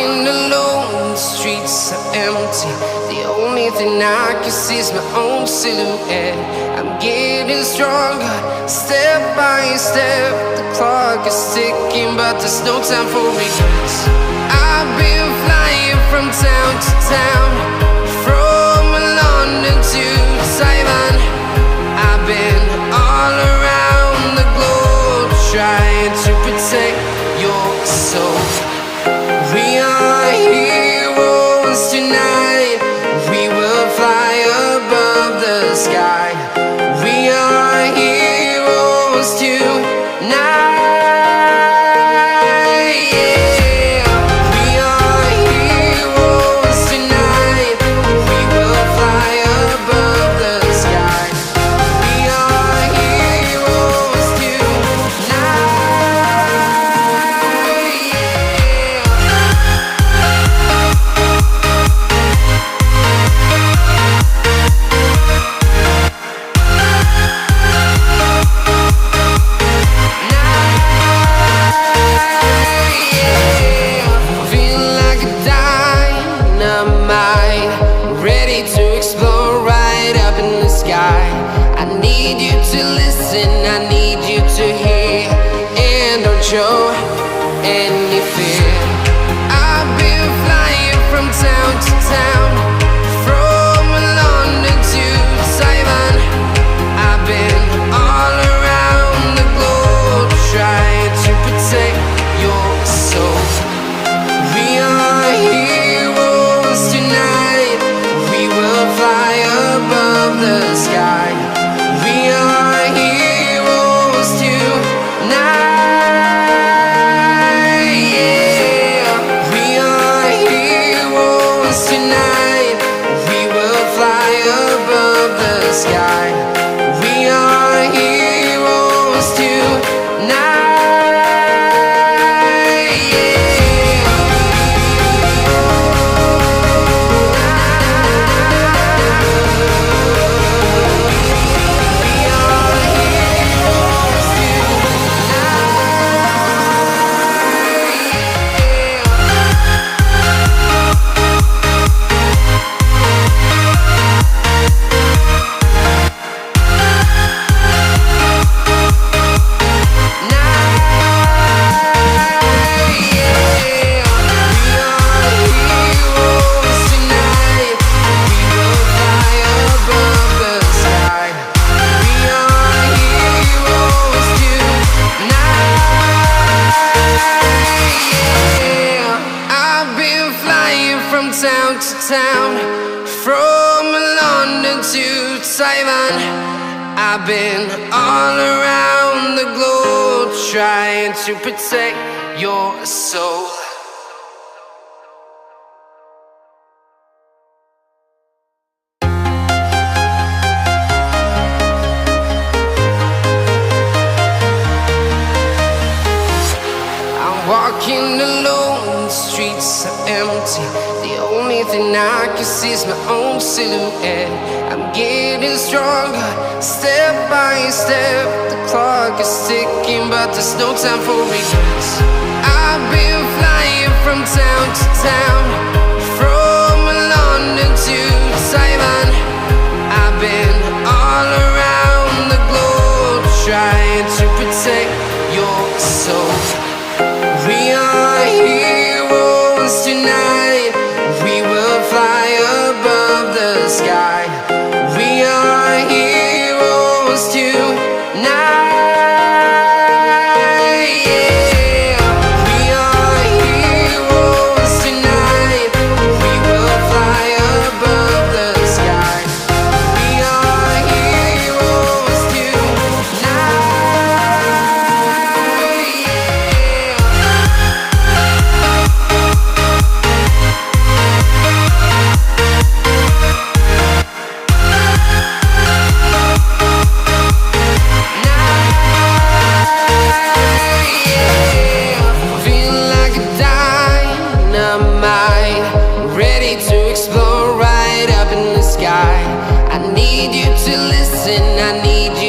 walking alone, the streets are empty. The only thing I can see is my own silhouette. I'm getting stronger, step by step. The clock is ticking, but there's no time for regrets. I've been flying from town to town, from London to Taiwan. I've been all around the globe, trying to protect your soul. We are heroes tonight. We will fly above the sky. We are heroes tonight. Yeah. We are heroes tonight. We will fly above the sky. We are heroes tonight. I need you to hear, and don't show any fear. I've been flying from town to town, from London to Taiwan. I've been all around the globe, trying to protect your soul. We are heroes tonight. We will fly above the sky. We are heroes tonight. Yeah. We are heroes tonight. We will fly above the sky. We are heroes tonight. Town to town, from London to Taiwan. I've been all around the globe, trying to protect your soul. I'm walking alone, the streets are empty. The only thing I can see is my own silhouette. I'm getting stronger, step by step. The clock is ticking, but there's no time for regrets. I've been flying from town to town, from London to Taiwan. I've been all around the globe, trying to protect your soul. We are heroes tonight. We will fly above the sky. We are heroes tonight. Yeah. We are heroes tonight. We will fly above the sky. We are heroes tonight. I need you to listen, I need you